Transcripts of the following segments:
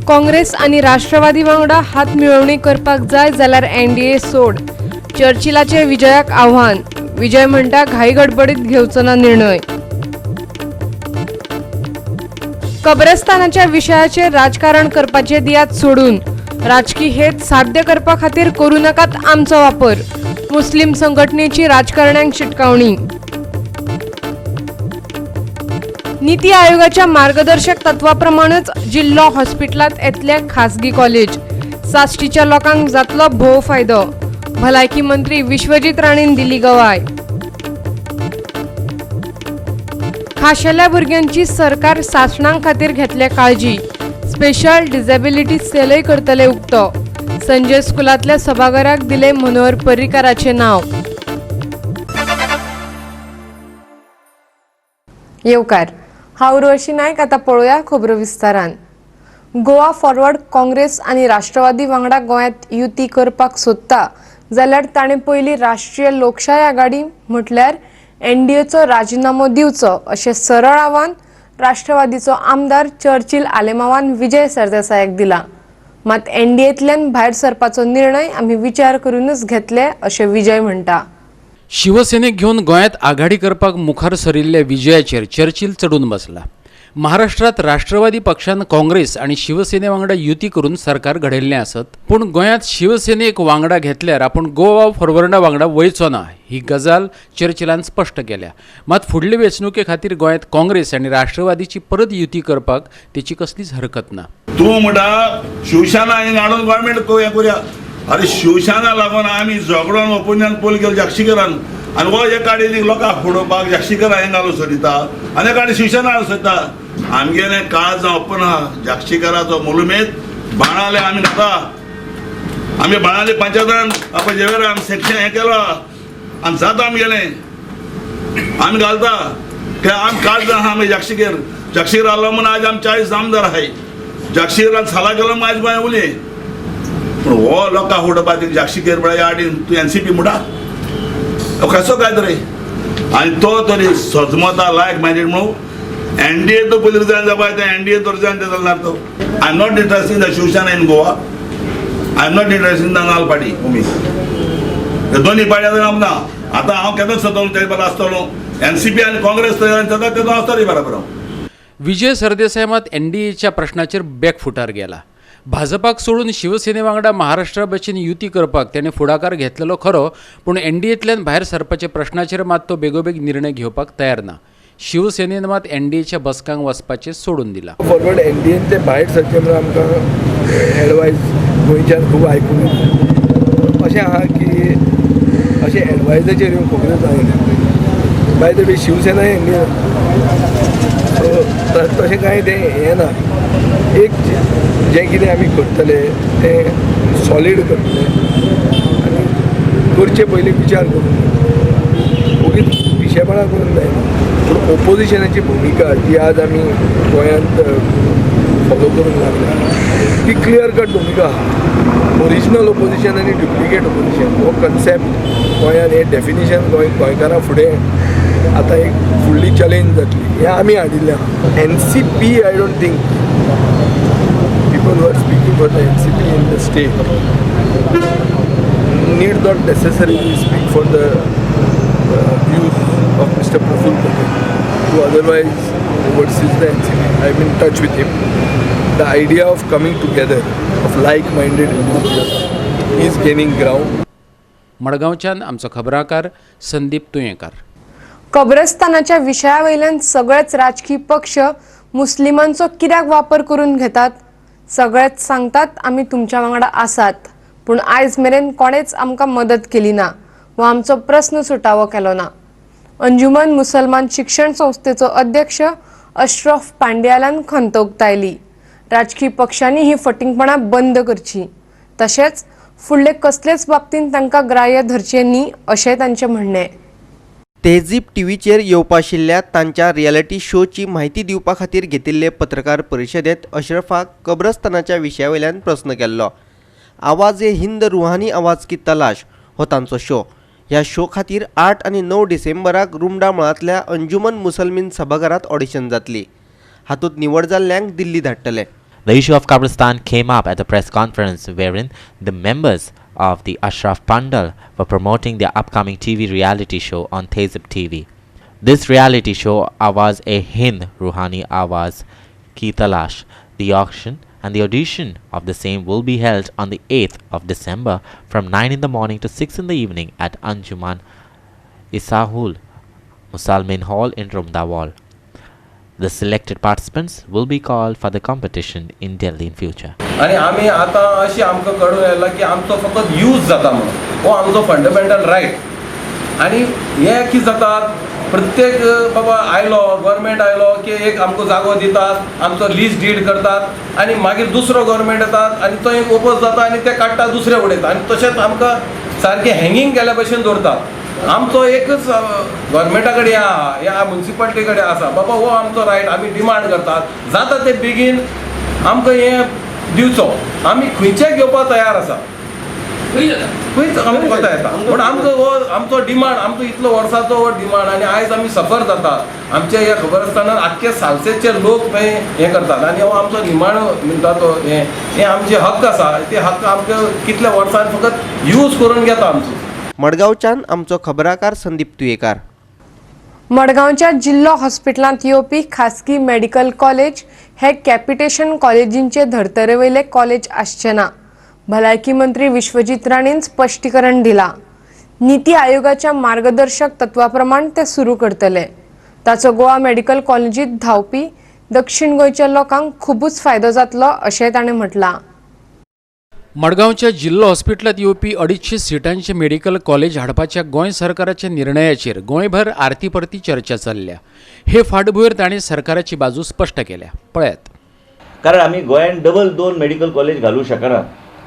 काँग्रेस आणि राष्ट्रवादी वांगडा हात मिळवणी करपाक जाय जाल्यार एनडीए सोड. चर्चिलाचे विजयाक आव्हान. विजय म्हणटा घाई गडबडीत घेवचो ना निर्णय. कब्रस्तानाच्या विशयाचेर राजकारण करपाचे दियात सोडून. राजकी हेत साध्य करपा खातीर करूं नाकात आमचो वापर. मुस्लिम संघटनेची राजकारण्यांक शिटकावणी. नीती आयोगाच्या मार्गदर्शक तत्वाप्रमाणेच जिल्लो हॉस्पिटलात येतले खासगी कॉलेज. साश्टीच्या लोकांक जातलो भोव फायदो. भलायकी मंत्री विश्वजीत राणेन दिली गवाय. खाशेल्या भुरग्यांची सरकार सासणां खातीर घेतले काळजी. स्पेशल डिसेबिलिटी सेलय करतले उक्तो. संजय स्कुलांतल्या सभाघराक दिले मनोहर पर्रीकाराचे नाव. येवकार, हांव रोशी नायक. आता पळोवया खबरो विस्तारान. गोवा फॉरवर्ड काँग्रेस आनी राष्ट्रवादी वांगडा गोंयांत युती करपाक सोदता जाल्यार ताणें पयलीं राष्ट्रीय लोकशाय आघाडी म्हटल्यार एनडीएचो राजिनामो दिवचो अशें सरळ आव्हान राष्ट्रवादीचो आमदार चर्चिल आलेमावान विजय सरदेसायाक दिला. मात एनडीएंतल्यान भायर सरपाचो निर्णय आमी विचार करूनच घेतले अशें विजय म्हणटा. शिवसेनेक घेवन गोंयांत आघाडी करपाक मुखार सरिल्ल्या विजयाचेर चर्चिल चढून बसला. महाराष्ट्रात राष्ट्रवादी पक्षान काँग्रेस आणि शिवसेने वांगडा युती करून सरकार घडयल्लें आसत, पूण गोंयांत शिवसेनेक वांगडा घेतल्यार आपूण गोवा फॉरवर्डा वांगडा वयचो ना ही गजाल चर्चिलान स्पश्ट केल्या. मात फुडले वेंचणुके खातीर गोंयांत काँग्रेस आणि राष्ट्रवादीची परत युती करपाक तेची कसलीच हरकत ना. तूं म्हणटा शिवसेना हाडून गोवोरमेंट करूया. अरे शिवसेना लागून आमी झगडून ओपिनियन पोल केलो जागशीकरान आनी हो एका कडेन लोकांक फोडोवपाक जागशीकर हांगा घालूं सोदिता आनी एका कडेन शिवसेना घालूं सोदता. आमगेलें काळ जावं ओपन आहा. जागशीकराचो मोलुमेत बाणाले आमी घाता. आमी बाणाले पंचायतान आपण जेवेर आमी सेक्शन हें केलो आनी जाता आमगेलें आमी घालता. आमी काळ जावन आहा आमी जागशीकर आहलो म्हणून आज आमी 40 आमदार आहाय. जागशीकरान साला केलो म्हूण आज गोंय उलय. पूण हो लोकांक फोडोवपाक जागशीकर म्हळ्यार आडीन तूं एनसीपी म्हणटा कसो काय तरी. आनी तो तरी सजमता लायक मायंडेड म्हणून एनडीए तो पयलीं रिजायन जावपा ते एनडीए तो रिजायन जाल्यार तो I am not interested in the Shiv Sena in Goa. I am not interested in the नाल पार्टी. दोन्ही पार्टी ना. आतां हांव केन्ना सतलो ते बरो आसतलो एनसीपी आनी काँग्रेस जाता तेदो आसतली बरोबर. विजय सरदेसाय मात एनडीएच्या प्रश्नाचेर बॅकफुटार गेला. भाजपाक सोडून शिवसेने वांगडा महाराष्ट्रा भशेन युती करपाक तेणें फुडाकार घेतलेलो खरो, पूण एनडीएंतल्यान भायर सरपाच्या प्रश्नाचेर मात तो बेगोबेग निर्णय घेवपाक तयार ना. शिवसेनेन मात एनडीएच्या बसकांक वचपाचें सोडून दिलां. फॉरवर्ड एनडीएंतले भायर सरचे म्हणून आमकां एडवायस गोंयच्यान खूब आयकूंक येता. अशें आहा की अशें एडवायजाचेर येवन खबरो जायना. By the way Shiv Sena NDA तशें कांय तें हें ना. एक जें कितें आमी करतले तें सॉलीड करतले आनी करचे पयलीं विचार करून उगीच विशयपणां करून जायना. पूण ओपोजिशनाची भुमिका जी आज आमी गोंयांत फॉलो करूंक लागल्या ती क्लियर कट भुमिका आहा. ओरिजिनल ओपोजिशन आनी ड्युप्लिकेट ओपोजिशन हो कन्सेप्ट गोंयांत हें डेफिनेशन गोंयकारां फुडें आतां एक फुडली चॅलेंज जातली. हें आमी हाडिल्लें आहा. NCP I don't think people who are speaking for the NCP in the state need not necessarily speak for the views of Mr. Praful Patel, who otherwise oversees the NCP. I'm in touch with him. The idea of coming together of like-minded individuals is gaining ground. मडगांवच्यान आमचो खबराकार संदीप तुयेंकार. कब्रस्तानाच्या विशया वयल्यान सगळेच राजकीय पक्ष मुस्लिमांचो कित्याक वापर करून घेतात. सगळेच सांगतात आमी तुमच्या वांगडा आसात, पूण आयज मेरेन कोणेच आमकां मदत केली ना वा आमचो प्रस्न सुटावो केलो ना. अंजुमन मुसलमान शिक्षण संस्थेचो अध्यक्ष अशरफ पांड्यालान खंत उक्तायली. राजकीय पक्षांनी ही फटिंगपणां बंद करची, तशेंच फुडले कसलेच बाबतींत तांकां ग्राह्य धरचें न्ही अशें तांचें म्हणणें. तेझीब टीव्हीचेर येवपाशिल्ल्या तांच्या रियलिटी शोची म्हायती दिवपा खातीर घेतिल्ले पत्रकार परिशदेंत अशरफाक कब्रस्तानाच्या विशयावयल्यान प्रस्न केल्लो. आवाज ए हिंद रुहानी आवाज की तलाश हो तांचो शो. ह्या शो खातीर 8 आनी 9 डिसेंबराक रुमडा मळांतल्या अंजुमन मुसलमीन सभाघरांत ऑडिशन जातली. हातूंत निवड जाल्ल्यांक दिल्ली धाडटले. The issue of Kabristan came up at a press conference wherein the members of the Ashraf Pandal were promoting their upcoming TV reality show on Tezib TV. This reality show Awaz e Hind Ruhani Awaz Ki Talash. The auction and the audition of the same will be held on the 8th of December from 9 in the morning to 6 in the evening at Anjuman Isahul Musalmin Hall in Rumdawal. The selected participants will be called for the competition in Delhi in future. आणि आम्ही आता अशी आमकां कळून येयला की आमचो फकत यूज जाता म्हणून हो आमचो फंडमेंटल रायट. आणि हे कितें जाता प्रत्येक बाबा आयलो गव्हर्मेंट आयलो की एक आमकां जागो दितात, आमचो लीज डीड करतात आणि मागीर दुसरो गव्हर्मेंट येतात आणि तो एक ओपोज जाता आणि ते काडटा दुसरे उडयता आणि तशेंच आमकां सारकें हँगींग केल्या भशेन दवरतात. आमचो एकच गव्हर्मेंटा कडेन ह्या म्युन्सिपालिटी कडेन आसा बाबा हो आमचो रायट आमी डिमांड करतात जाता ते बेगीन आमकां हें दिवचो. आमी खंयचें घेवपाक तयार आसा खंयच आमकां कोता येता पूण आमकां हो आमचो डिमांड आमचो इतलो वर्साचो हो डिमांड आणि आयज आमी सफर जातात. आमचे हे खबर आसतना आख्खे सालसेचे लोक हें करतात आणि हो आमचो निमाण म्हणटा तो हे आमचे हक्क आसा ते हक्क आमकां कितल्या वर्सान फकत यूज करून घेता आमचो. मडगांवच्यान आमचो खबराकार संदीप तुयेकार. मडगांवच्या जिल्लो हॉस्पिटलांत येवपी खासगी मेडिकल कॉलेज हे कॅपिटेशन कॉलेजींचे धर्तरे वयले कॉलेज आसचे ना. भलायकी मंत्री विश्वजीत राणेन स्पश्टीकरण दिला. नीती आयोगाच्या मार्गदर्शक तत्वाप्रमाण ते सुरू करतले. ताचो गोवा मेडिकल कॉलेजीत धावपी दक्षिण गोंयच्या लोकांक खूबच फायदो जातलो अशें ताणें म्हटलां. मडगांवच्या जिल्लो हॉस्पिटलांत येवपी 250 सिटांचे मेडिकल कॉलेज हाडपाच्या गोंय सरकाराच्या निर्णयाचेर गोंयभर आरती परती चर्चा चल्ल्या. हे फाटभुंयेर ताणें सरकाराची बाजू स्पश्ट केल्या. पळयात. कारण आमी गोंयांत डबल 2 मेडिकल कॉलेज घालूं शकना.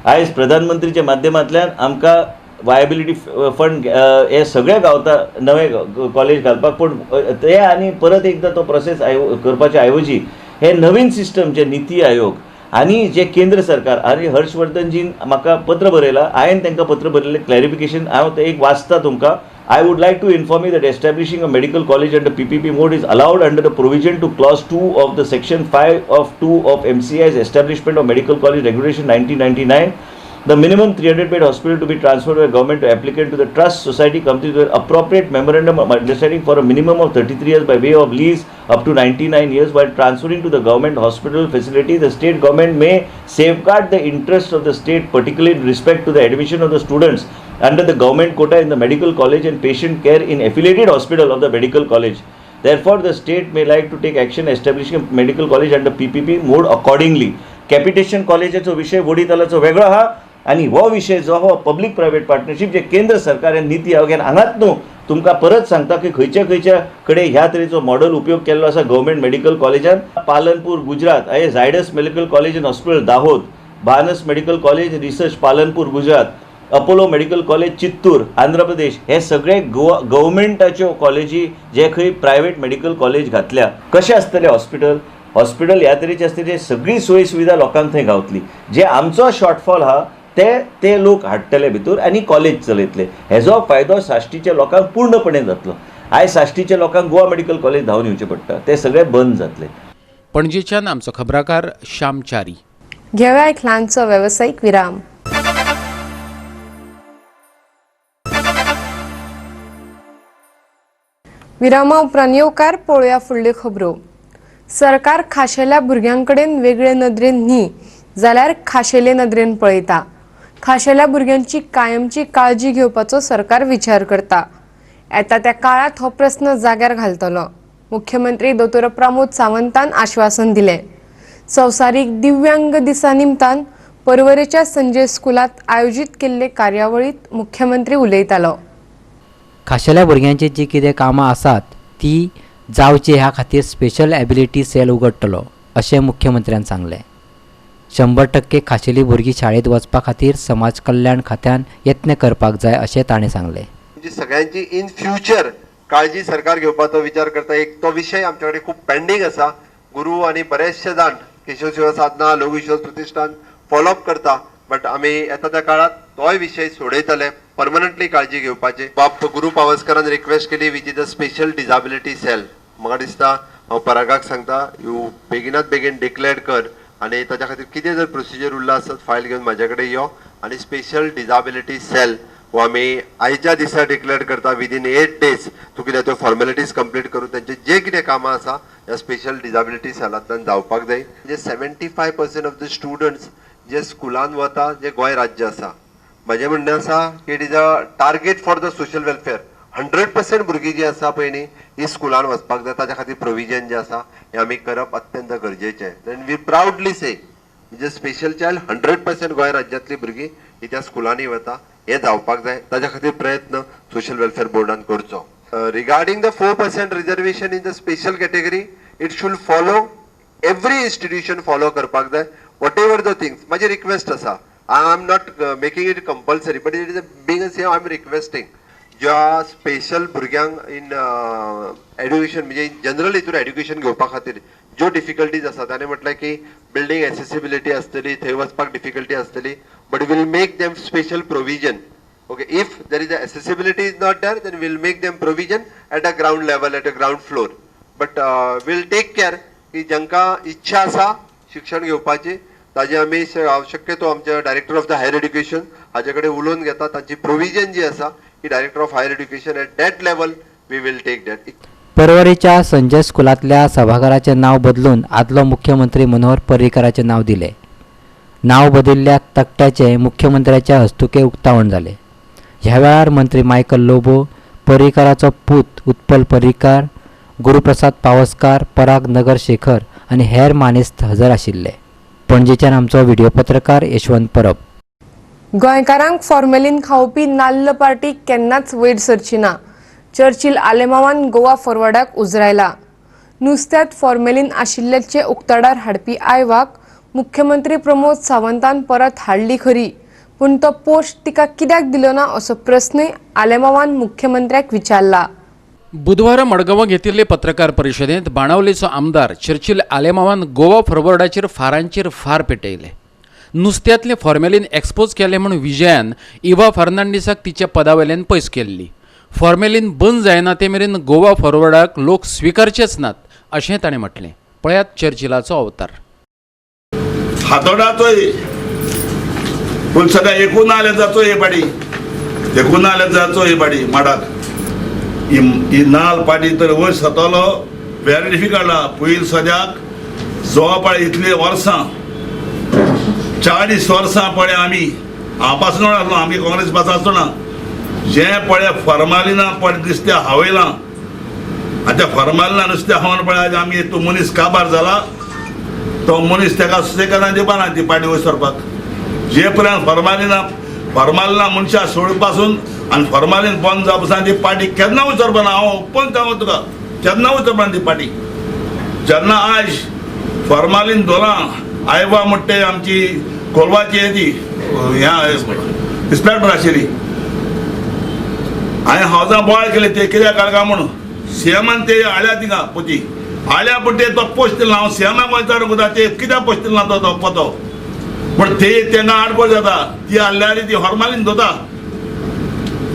आयज प्रधानमंत्रीच्या माध्यमांतल्यान आमकां वायबिलिटी फंड हे सगळे गावता नवे कॉलेज घालपाक. पूण ते आनी परत एकदां तो प्रोसेस करपाच्या ऐवजी हे नवीन सिस्टम जे नीती आयोग आणि जे केंद्र सरकार आणि हर्षवर्धनजीन म्हाका पत्र बरयलां. हांवें तांकां पत्र बरयलें क्लॅरिफिकेशन हांव ते एक वाचता तुमकां. I would like to inform you that establishing a medical college under PPP mode is allowed under the provision to clause 2 of the section 5 of 2 of MCI's establishment of medical college regulation 1999. The minimum 300-bed hospital to be transferred by government to applicant to the trust society companies with appropriate memorandum of understanding for a minimum of 33 years by way of lease up to 99 years. While transferring to the government hospital facility, the state government may safeguard the interests of the state, particularly in respect to the admission of the students under the government quota in the medical college and patient care in affiliated hospital of the medical college. Therefore, the state may like to take action establishing a medical college under PPP mode accordingly. Capitation कॉलेजाचो विषय वडीतलाचो वेगळो आहा आणि हो विषय जो हो पब्लीक प्रायवेट पार्टनरशीप जे केंद्र सरकारान नीती आयोगान हांगाच न्हू तुमकां परत सांगता की खंयच्या कडेन ह्या तरेचो मॉडेल उपयोग केल्लो आसा गव्हर्मेंट मेडिकल कॉलेजान. पालनपूर गुजरात हे Zydus medical college in hospital Dahod, Banas medical college research Palanpur Gujarat, Apollo medical college Chittoor Andhra Pradesh हे सगळे गव्हर्मेंटाच्यो कॉलेजी जे खंय प्रायवेट मेडिकल कॉलेज घातल्या. कशें आसतलें हॉस्पिटल ह्या तरेची आसतली सगळी सोयी सुविधा लोकांक थंय गावतली. जे आमचो शॉर्टफॉल आहा ते लोक हाडटले भितर आनी कॉलेज चलयतले. हेजो फायदो साश्टीच्या लोकांक पूर्णपणे जातलो. आयज साश्टीच्या लोकांक गोवा मेडिकल कॉलेज धांवन येवचें पडटा ते सगळे बंद जातले. पणजेच्यान आमचो खबराकार श्याम च्यारी. घेऊया एक ल्हानसो व्यावसायिक विराम. विरामा उपरांत येवकार पळोवया फुडल्यो खबरो. सरकार खाशेल्या भुरग्यांकडेन वेगळे नदरेन न्ही जाल्यार खाशेले नदरेन पळयता. खाशेल्या भुरग्यांची कायमची काळजी घेवपाचो सरकार विचार करता. येता त्या काळात हो प्रस्न जाग्यार घालतलो. मुख्यमंत्री दोतोर प्रमोद सावंतान आश्वासन दिलें. संवसारीक दिव्यांग दिसा निमतान परवरेच्या संजय स्कुलात आयोजीत केल्ले कार्यावळीत मुख्यमंत्री उलयतालो. खाशेल्या भुरग्यांची जी कितें कामां आसात ती जावची ह्या खातीर स्पेशल एबिलिटी सेल उगडटलो अशें मुख्यमंत्र्यान सांगलें. 100% खाशेली भुरगीं शाळेंत वचपा खातीर समाज कल्याण खात्यान यत्न करपाक जाय अशें ताणें सांगलें. म्हणजे सगळ्यांची इन फ्युचर काळजी सरकार घेवपाचो विचार करता. एक तो विशय आमचे कडेन खूब पेंडींग आसा. गुरू आनी बरेचशे जाण केशव सेवा साधना लोक विश्वास प्रतिष्ठान फॉलोअप करता. बट आमी येता त्या काळात तोय विषय सोडयतले. परमनंटली काळजी घेवपाची. बाप गुरू पावसकरान रिक्वेस्ट केली which is a special disability cell. म्हाका दिसता हांव परागाक सांगता यू बेगिनात बेगीन डिक्लेअर कर आणि ताच्या खातीर कितें जर प्रोसिजर उरला आसत फायल घेवन म्हाजे कडेन यो आणि स्पेशल डिजाबिलिटी सेल वो आमी आयच्या दिसा डिक्लेअर करता विदीन 8 days तूं कितें त्यो फॉर्मेलिटीज कंप्लीट करून त्यांचे जे कितें कामां आसा ह्या स्पेशल डिजाबिलिटी सेलांतल्यान जावपाक जाय. जे 75% ऑफ द स्टुडंट्स जे स्कुलान वता जे गोंय राज्य आसा म्हजें म्हणणें आसा की it is a target for the social welfare. 100% भुरगीं जी आसा पळय न्ही ही स्कुलान वचपाक जाय ताच्या खातीर प्रोविजन जे आसा हे आमी करप अत्यंत गरजेचें. देन वी प्राउडली से म्हणजे स्पेशल चायल्ड 100% गोंय राज्यांतली भुरगीं ही त्या स्कुलांनी वता हे जावपाक जाय. ताच्या खातीर प्रयत्न सोशल वेलफेअर बोर्डान करचो. Regarding the 4% reservation in the special category it should follow every institution follow करपाक जाय वॉट एवर द थिंग्स. माझी रिक्वेस्ट आसा I am not making it compulsory but it is a big I am requesting ज्या special भुरग्यांक in education म्हणजे general हितून education घेवपा खातीर ज्यो डिफिकल्टीज आसा ताणें म्हटलें की बिल्डींग एसेसिबिलिटी आसतली थंय वचपाक डिफिकल्टी आसतली but we'll make them special provision. Okay if there is accessibility is not there then we'll make them provision at a ground level at a ground floor but we'll take care की जांकां इच्छा आसा शिक्षण घेवपाची ताजे आमी शक्यतो आमच्या director of the higher education हाजे कडेन उलोवन घेता तांची प्रोविजन जी आसा ही director of higher education at that level we will take that. परवरीच्या संजय स्कुलातल्या सभाघराचे नाव बदलून आदलो मुख्यमंत्री मनोहर पर्रीकराचे नाव दिले. नाव बदलल्या तकट्याचे मुख्यमंत्र्याच्या हस्तुके उक्तावण जाले. ह्या वेळार मंत्री मायकल लोबो, पर्रीकराचो पूत उत्पल पर्रीकार, गुरुप्रसाद पावसकार, पराग नगरशेखर आणि हेर मानेस्त हजर आशिल्ले. पणजेच्यान आमचो व्हिडिओ पत्रकार यशवंत परब. गोंयकारांक फॉर्मेलिन खावपी नाल्ल पार्टी केन्नाच वयर सरची ना. चर्चिल आलेमावान गोवा फॉरवर्डाक उजरायला. नुस्त्यात फॉर्मेलिन आशिल्ल्याचे उक्ताडार हाडपी आयवाक मुख्यमंत्री प्रमोद सावंतान परत हाडली खरी पूण तो पोस्ट तिका कित्याक दिलो ना असो प्रस्नय आलेमावान मुख्यमंत्र्याक विचारला. बुधवारा मडगांवां घेतिल्ले पत्रकार परिशदेंत बाणावलेचो आमदार चर्चिल आलेमावान गोवा फॉरवर्डाचेर फारांचेर फार पेटयले. नुस्त्यातले फॉर्मेलिन एक्सपोज केले म्हूण विजयान इवा फर्नांडीसाक तिच्या पदावेल्यान पयस केल्ली. फॉर्मेलिन बंद जायना ते मेरेन गोवा फॉरवर्डाक लोक स्विकारचेच नात अशें ताणें म्हटलें. पळयात चर्चिलाचो अवतार. हातोडाचोय पूण सगळ्या एकूण आले जाचो हे पाडी एकूण आले जाचो हे पाडी माडाक ही नाल पाडी तर वयर सतलो वेरी डिफिकल्ट आहा. पयलीं सद्याक जो पळय इतली वर्सां 40 वर्सां पळय आमी हांव पासून आसलो आमी काँग्रेस पास आसतना जें पळय फॉर्मालिना पळय दिसते हावयलां आनी त्या फॉर्मालिना नुस्तें हावन पळय आमी तो मनीस काबार जाला तो मनीस ताका सुसेगादान दिवपा ना ती पार्टी वयर सरपाक. जे पर्यंत फॉर्मालिना मनशां सोड पासून आनी फॉर्मालिन बंद जावप पासून ती पार्टी केन्ना वयर सरपा ना. हांव ओपन सांगू तुका केन्ना वयर सरपा ना ती पार्टी. जेन्ना आयज फॉर्मालिन दोलां आयवा म्हणटे आमची कोलवाची ती इन्स्पेक्टर आशिल्ली हांवें हावजां बोवाळ केले ते कित्याक काडका म्हणून सीएमान ते हाडल्या थिंगा पोती हाडल्या पूण ते तो पोस्ट दिला. हांव सीएमाक विचारूंक वता ते कित्याक पोस्ट दिला तो पोतो पूण ते तेन्ना आडकोळ जाता ती हाडल्यार ती फॉर्मालिन दोता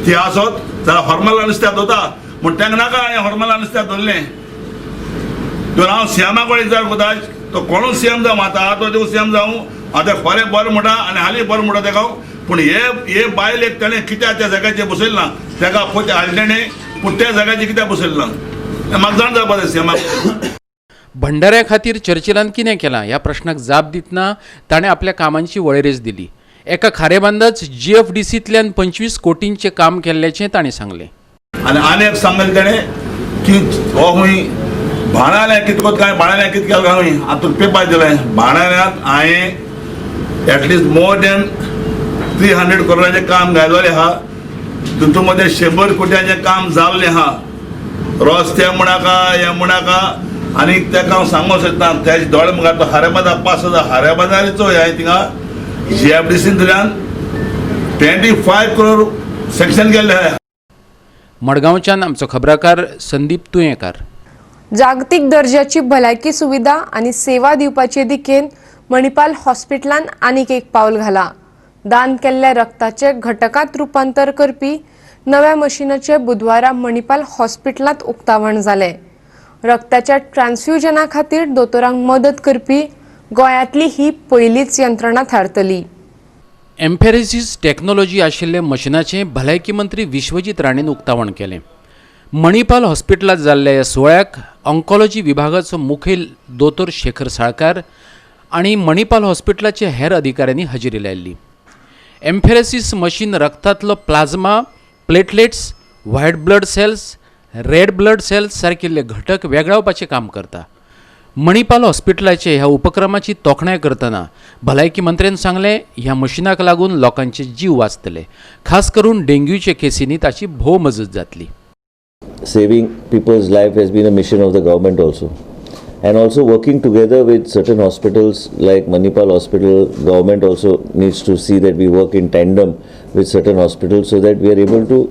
ती आसत जाल्यार फॉर्माला नुस्त्या दोता म्हूण तांकां नाका हांवें फॉर्माला नुस्त्या धरलें. तर हांव सीएमा कडेन विचारूंक वता तो कोणूच सीएम जावं आतां तो देव सीएम जावं हांव ते खरें बरें म्हणटा आनी हालीं बरें म्हणटा ताका पूण हे बायलेक ताणें कित्याक त्या जाग्याचेर बसयलें ना ताका पोते हाडलें पूण त्या जाग्याचेर कित्याक बसयलें ना म्हाका जाण जावपा जाय सीएमाक. भंडाऱ्या खातीर चर्चिलान कितें केलां ह्या प्रश्नाक जाप दितना ताणें आपल्या कामांची वळेरेच दिली. एका खारेबांदाच GFDCंतल्यान 25 कोटींचें काम केल्ल्याचें ताणें सांगलें. आनी एक सांगलें ताणें की हो खूंय भाणाल्या कितें कोत काय भाणाल्या कितें केलें काय हातूंत पेपर दिलें भाणाल्यांत हांवें एटलिस्ट मोर दॅन 300 करोडाचें काम घालवलें आहा. तितून मध्ये 100 कोट्याचें काम जाल्लें आहा. रस्ते म्हणाका हें म्हणाका आनी ताका हांव सांगूंक सोदता तेजे दोळे म्हाका तो हाऱ्या पास जाता हाऱ्या बाजारीचो हांवें थिंगा GFDCंतल्यान 25 करोड सेक्शन केल्ले आहा. मडगांवच्यान आमचो खबराकार संदीप तुयेंकार. जागतीक दर्जाची भलायकी सुविधा आणि सेवा दिवपाचे दिकेन मणिपाल हॉस्पिटलान आनीक एक पावल घाला. दान केल्ल्या रक्ताचे घटकांत रुपांतर करपी नव्या मशिनाचे बुधवारा मणिपाल हॉस्पिटलांत उक्तावण जाले. रक्ताच्या ट्रान्सफ्युजना खातीर दोतोरांक मदत करपी गोंयांतली ही पयलीच यंत्रणा थारतली. एम्फेरेसिस टेक्नॉलॉजी आशिल्ले मशिनाचें भलायकी मंत्री विश्वजीत राणेन उक्तावण केलें. मणिपाल हॉस्पिटलांत जाल्ल्या ह्या सुवाळ्याक ऑन्कॉलॉजी विभागाचो मुखेल दोतोर शेखर साळकार आनी मणिपाल हॉस्पिटलाचे हेर अधिकाऱ्यांनी हजेरी लायिल्ली. एम्फेरेसिस मशीन रक्तांतलो plasma, platelets, white blood cells, red blood cells सारकिल्ले घटक वेगळावपाचें काम करता. मणिपाल हॉस्पिटलाचे ह्या उपक्रमाची तोखणाय करतना भलायकी मंत्र्यान सांगलें ह्या मशिनाक लागून लोकांचे जीव वाचतले. खास करून डेंग्यूचे केसींनी ताची भोव मजत जातली. Saving people's life has been a mission of the government also, and also working together with certain hospitals like Manipal Hospital. Government also needs to see that we work in tandem with certain hospitals so that we are able to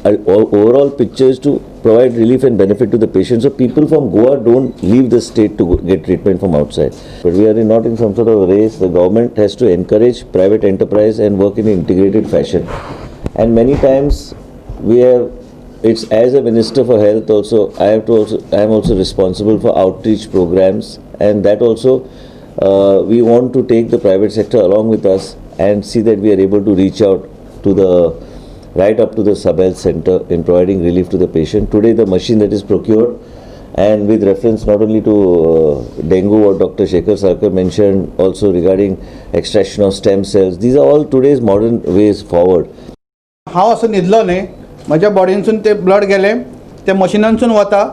overall picture is to provide relief and benefit to the patients, so people from Goa don't leave the state to get treatment from outside. But we are not in some sort of a race. The government has to encourage private enterprise and work in an integrated fashion, and many times we have, it's as a minister for health also, I am also responsible for outreach programs, and that also we want to take the private sector along with us and see that we are able to reach out to the right up to the sub-health center in providing relief to the patient. Today the machine that is procured, and with reference not only to dengue, what Dr. Shekhar Sarkar mentioned, also regarding extraction of stem cells, these are all today's modern ways forward. हांव असो न्हिदलो न्ही, म्हज्या बॉडीनसून ते blood गेलें, ते मशिनानसून वता,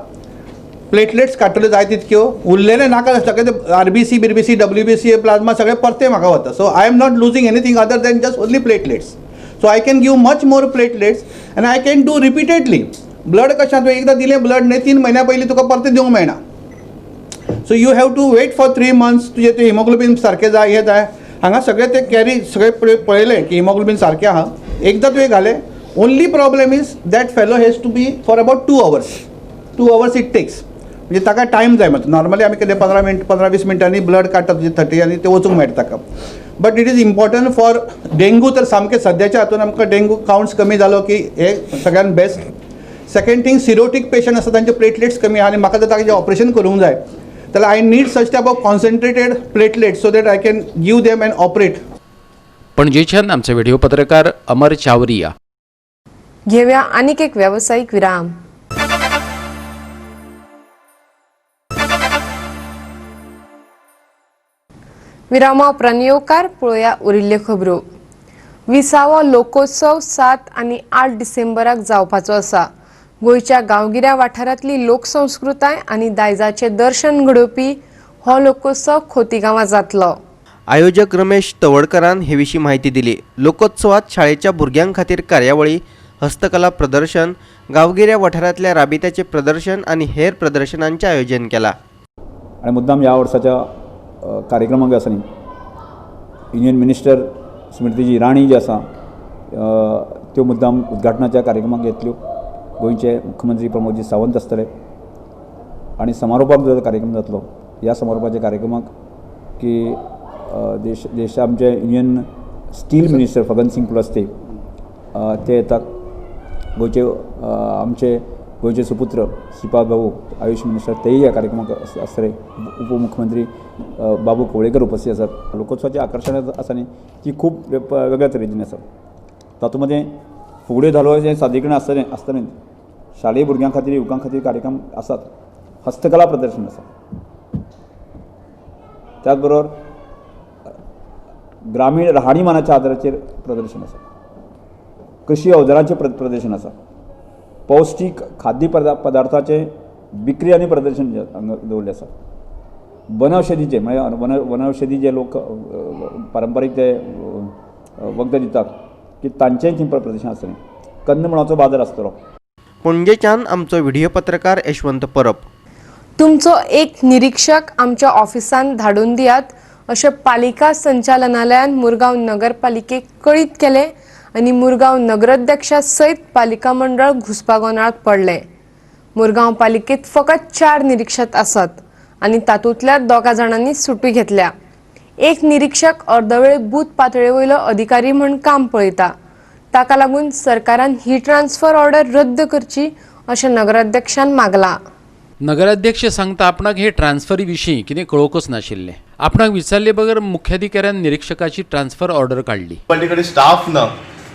platelets काडटल्यो जाय तितक्यो, उरलेले नाका सगळे RBC, BRBC, WBC, प्लाझ्मा सगळे परते म्हाका वता. So I am not losing anything other than just only platelets. So I can give much more platelets end I can do repeatedly. Blood कशें तुवें एकदां दिलें ब्लड न्ही, 3 म्हयन्या पयलीं तुका परते दिवंक मेळना. So you have to wait for 3 months. तुजें तें हिमोग्लोबीन सारकें जाय, हें जाय. हांगा सगळे ते कॅरी सगळे पळयलें की हिमोग्लोबीन सारकें आहा. एकदां तुवें घालें, only problem is that fellow has to be for about 2 hours. 2 hours it takes. म्हणजे ताका टायम जाय मातसो. नॉर्मली आमी कितें 15-20 मिनटांनी ब्लड काडटा तुजें 30 आनी ते वचूंक मेळटा ताका. But it is important for dengue. तर सामकें सद्याच्या हातून आमकां डेंगू काउंट्स कमी जालो की हे सगळ्यान बेस्ट. सेकंड थिंग, सिरोटीक पेशंट आसा तांचे प्लेटलेट्स कमी आहा, आनी म्हाका जर ताचें ऑपरेशन करूंक जाय जाल्यार I need such type of concentrated platelets so that I can give them end operate. पणजेच्यान आमचे व्हिडिओ पत्रकार अमर चावरिया. घेऊया आनीक एक व्यावसायिक विराम. विरामा उपरांत येवकार पळोवया उरिल्ल्यो खबरो. 20वा लोकोत्सव 7 आनी 8 डिसेंबराक जावपाचो आसा. गोंयच्या गांवगिऱ्या वाठारांतली लोकसंस्कृताय आनी दायजाचें दर्शन घडोवपी हो लोकोत्सव खोतीगांवां जातलो. आयोजक रमेश तवडकरान हे विशीं माहिती दिली. लोकोत्सवात शाळेच्या भुरग्यां खातीर कार्यावळी, हस्तकला प्रदर्शन, गांवगिऱ्या वाठारांतल्या राबित्याचे प्रदर्शन आनी हेर प्रदर्शनांचें आयोजन केलां. आणि मुद्दाम ह्या वर्साच्या कार्यक्रमाक आसा न्ही, युनियन मिनिस्टर स्मृती इराणी जी आसा त्यो मुद्दाम उद्घाटनाच्या कार्यक्रमाक येतल्यो. गोंयचे मुख्यमंत्री प्रमोदजी सावंत आसतले आनी समारोपाक जो कार्यक्रम जातलो, ह्या समारोपाच्या कार्यक्रमाक की देशा आमचे युनियन स्टील मिनिस्टर फगनसिंग कुलस्ते ते येतात. गोंयचे आमचे गोंयचे सुपुत्र श्रीपाद बाबू आयुष मिनिस्टर तेही या कार्यक्रमाक आसतले. उपमुख्यमंत्री बाबू कवळेकर उपस्थित आसात. लोकोत्सवाची आकर्षण आसा न्ही ती खूब वेगळ्या तरेची आसा. तातूंत मध्ये फुगड्यो धालो हें सादरीकरण आसतलें. शालेय भुरग्यां खातीर, युवकां खातीर कार्यक्रम आसात. हस्तकला प्रदर्शन आसा. त्याच बरोबर ग्रामीण राहणीमानाच्या आदाराचेर प्रदर्शन आसा. कृषी अवजारांचें प्रदर्शन आसा. पौष्टीक खाद्य पदार्थाचे विक्री आनी प्रदर्शन दवरलें आसा. वनौषधीचे म्हणजे वनौषधी जे लोक पारंपारीक ते वखदां दितात की तांचेंय थंय प्रदर्शन आसतलें. कंदमुळाचो बाजार आसतलो. पणजेच्यान आमचो व्हिडिओ पत्रकार यशवंत परब. तुमचो एक निरीक्षक आमच्या ऑफिसांत धाडून दियात अशें पालिका संचालनालयान मुरगांव नगरपालिकेक कळीत केलें आनी मुरगांव नगराध्यक्षा सयत पालिका मंडळ घुसपागोंदळांत पडलें. मुरगांव पालिकेंत फकत 4 निरीक्षक आसात आनी तातूंतल्या 2 जाणांनी सुटी घेतल्या. एक निरीक्षक अर्दवेळ बूथ पातळी वयलो अधिकारी म्हूण काम पळयता. ताका लागून सरकारान ही ट्रान्सफर ऑर्डर रद्द करची अशें नगराध्यक्षान मागलां. नगराध्यक्ष सांगता आपणाक हे ट्रान्सफरी विशीं कितें कळोवंकच नाशिल्लें. आपणाक विचारले बगर मुख्याधिकाऱ्यान निरीक्षकाची ट्रान्सफर ऑर्डर काढली. म्युन्सिपाल्टी स्टाफ ना,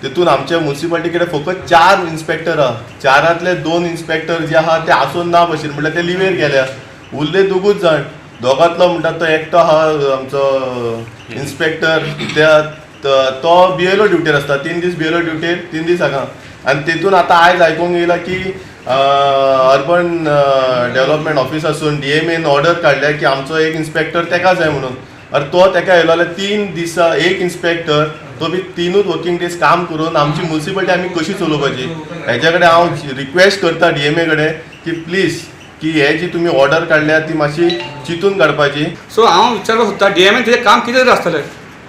तितून आमच्या म्युन्सिपाल्टी कडेन फकत 4 इन्स्पेक्टर आहा. 4रांतले 2 इन्स्पेक्टर जे आहा ते आसून ना भशेन म्हटल्यार ते लिवेर गेल्या. उरले 2 जाण. दोगांतलो म्हणटा तो एकटो आहा आमचो इन्स्पेक्टर, तो BLO ड्युटीर आसता. 3 दीस BLO ड्युटीर, 3 दीस हांगा. आनी तितून आतां आयज आयकूंक येयला की अर्बन डेव्हलपमेंट ऑफिसासून DMAन ऑर्डर काडल्या की आमचो एक इन्स्पेक्टर तेका जाय म्हणून. तो तेका येयलो जाल्यार 3 दिसा एक इन्स्पेक्टर, तो बी 3 वर्किंग डेज काम करून आमची म्युन्सिपाल्टी आमी कशी चलोवपाची. हेच्या कडेन हांव रिक्वेस्ट करता DMA कडेन की प्लीज की हे जी तुमी ऑर्डर काडल्या ती मातशी चिंतून काडपाची. सो हांव विचारपाक सोदता DMAन तेजें काम कितें आसतलें.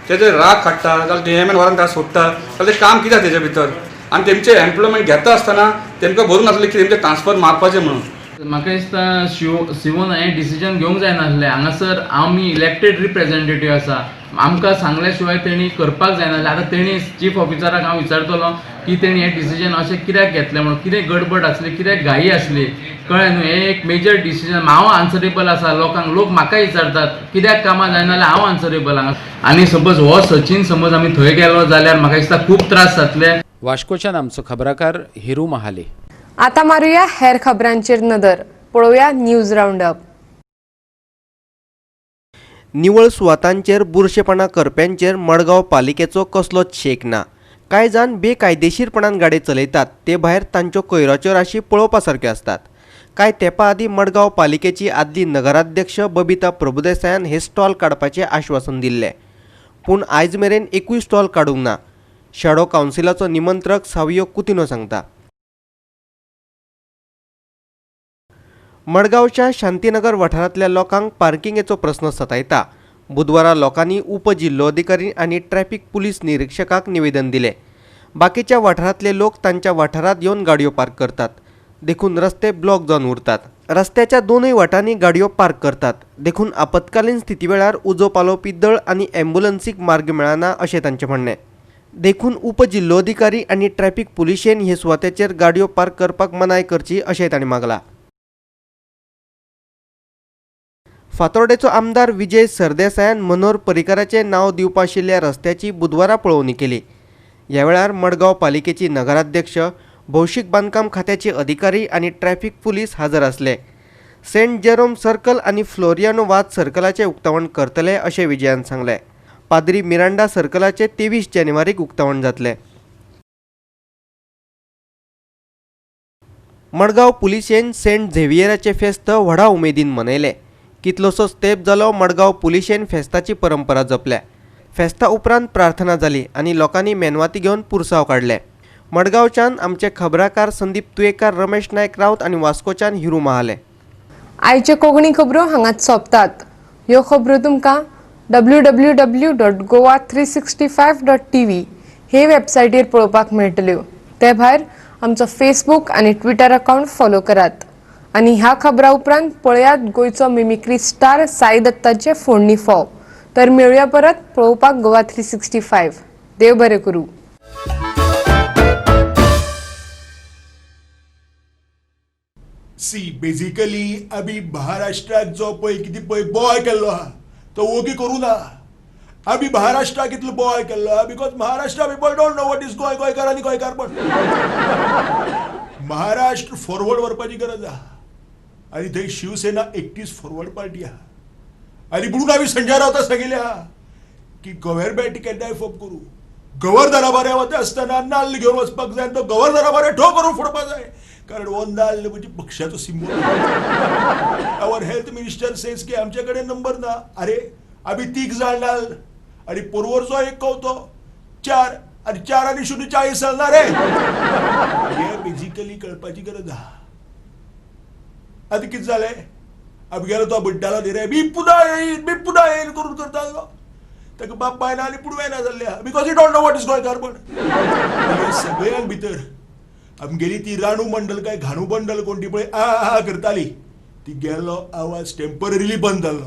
तेजे राग काडटा जाल्यार DMAन व्हरून ताका सोडटा जाल्यार तें काम कितें तेजे भितर. आनी तेमचे एम्प्लॉयमेंट घेता आसतना तेमकां भरून नासलें की तेमचें ट्रान्सफर मारपाचें म्हणून. म्हाका दिसता सिवोन हें डिसिजन घेवंक जाय नासलें. हांगासर आमी इलेक्टेड रिप्रेझेंटेटिव्ह आसा, आमकां सांगल्या शिवाय तेणी करपाक जायनासलें. आतां तेणी चीफ ऑफिसराक हांव विचारतलो की तेणी हें डिसिजन अशें कित्याक घेतलें म्हणून, कितें गडबड आसली, कित्याक घाई आसली, कळ्ळें न्हू. हें एक मेजर डिसिजन. हांव आन्सरेबल आसा लोकांक. लोक म्हाका विचारतात कित्याक कामां जायना जाल्यार हांव आन्सरेबल हांगा. आनी सपोज हो सचिन समज आमी थंय गेलो जाल्यार म्हाका दिसता खूब त्रास जातले. वास्कोच्यान आमचो खबराकार हिरू महाले. आता मारूया हेर खबरांचेर नदर. पळोवया न्यूज राऊंड अप. निवळ सुवातांचेर बुरशेपणां करप्यांचेर मडगांव पालिकेचो कसलोच शेक ना. कांय जाण बेकायदेशीरपणान गाडी चलयतात, ते भायर तांच्यो कोयराच्यो राशी पळोवपा सारक्यो असतात. कांय तेंपा आदीं मडगांव पालिकेची आदली नगराध्यक्ष बबिता प्रभुदेसायान हे स्टॉल काडपाचें आश्वासन दिल्लें, पूण आयज मेरेन एकूय स्टॉल काडूंक ना. शॅडो कावन्सिलाचो निमंत्रक सावियो कुतिनो सांगता. मडगांवच्या शांतीनगर वाठारांतल्या लोकांक पार्किंगेचो प्रस्न सतायता. बुधवारा लोकांनी उपजिल्लोधिकारी आनी ट्रॅफिक पुलीस निरीक्षकाक निवेदन दिलें. बाकीच्या वाठारांतले लोक तांच्या वाठारांत येवन गाडयो पार्क करतात, देखून रस्ते ब्लॉक जावन उरतात. रस्त्याच्या दोनूय वाटांनी गाडयो पार्क करतात, देखून आपतकालीन स्थिती वेळार उजो पालोवपी दळ आनी एम्ब्युलन्सीक मार्ग मेळना अशें तांचें म्हणणें. देखून उपजिल्लोधिकारी आनी ट्रॅफिक पुलिशेन हे सुवातेचेर गाडयो पार्क करपाक मनाय करची अशें तांणी मागलां. फातोर्डेचो आमदार विजय सरदेसायान मनोहर पर्रीकाराचें नांव दिवपा आशिल्ल्या रस्त्याची बुधवारा पळोवणी केली. ह्या वेळार मडगांव पालिकेची नगराध्यक्ष, भौशीक बांदकाम खात्याचे अधिकारी आनी ट्रॅफिक पुलीस हाजर आसले. सेंट जेरोम सर्कल आनी फ्लोरियानो वाद सर्कलाचें उक्तावण करतले अशें विजयान सांगलें. पाद्री मिरांडा सर्कलाचें 23 जानेवारीक उक्तावण जातलें. मडगांव पुलिशेन सेंट झेवियराचें फेस्त व्हडा उमेदीन मनयलें. कितलोसोच तेंप जालो मडगांव पुलिशेन फेस्ताची परंपरा जपल्या. फेस्ता उपरांत प्रार्थना जाली आनी लोकांनी मेनवाती घेवन पुरसांव काडले. मडगांवच्यान आमचे खबराकार संदीप तुयेकार, रमेश नायक रावत आनी वास्कोच्यान हिरू महाले. आयचे कोंकणी खबरो हांगाच सोंपतात. ह्यो खबरो तुमकां www.goa365.tv हे वेबसायटीर पळोवपाक मेळटल्यो. ते भायर आमचो फेसबूक आनी ट्विटर अकाउंट फॉलो करात. आनी ह्या खबरां उपरांत पळयात गोंयचो मिमिक्री स्टार साई दत्ताचे फोडणी फोव. तर मेळुया परत पळोवपाक गोवा 365. देव बरें करूं. सी बेसिकली आमी महाराष्ट्रात जो पळय कितें पळय बोवाळ केल्लो आहा तो ओगी करूं ना. आमी महाराष्ट्राक इतलो बोवाळ केल्लो आहा because Maharashtra people don't know what is गोंयकार आनी गोंयकारपण. महाराष्ट्र फॉरवर्ड व्हरपाची गरज आहा आनी थंय शिवसेना एकटीच फॉरवर्ड पार्टी आहा. आनी म्हणून आमी संजय रावता सांगिल्लें आहा की गव्हर्मेंट केन्नाय फॉर्म करूं. गव्हर्नरा बारे वता आसतना नाल्ल घेवन वचपाक जाय, तो गव्हर्नरा बारे ठो करून फोडपाक जाय, कारण हो नाल्ल म्हणजे पक्षाचो सिंबल. आवर हेल्थ मिनिस्टर सेज की आमचे कडेन नंबर ना. अरे आमी 3 जाण नाल्ल आनी परवरचो एक कवतो 4 आनी 4 आनी 0 40 ना रे. हे बेसिकली कळपाची गरज आहा. आतां कितें जालें, आमी गेलो तो म्हणटालो न्ही रे मी पुन्हा येईन करून करतालो. ताका बाप बायना आनी पुडवेना जाल्ले आहा because you don't know what is गोंयकारपण. सगळ्यांक भितर आमगेली ती राणू मंडल काय घाणू मंडल कोण पळय आ करताली ती गेलो आवाज टेम्पररीली बंद जाल्लो.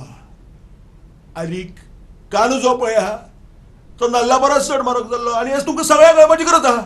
आनी कानू जो पळय आहा तो नल्ला बरोच चड म्हारग जाल्लो आनी हेच तुमकां सगळ्यांक कळपाची गरज आहा.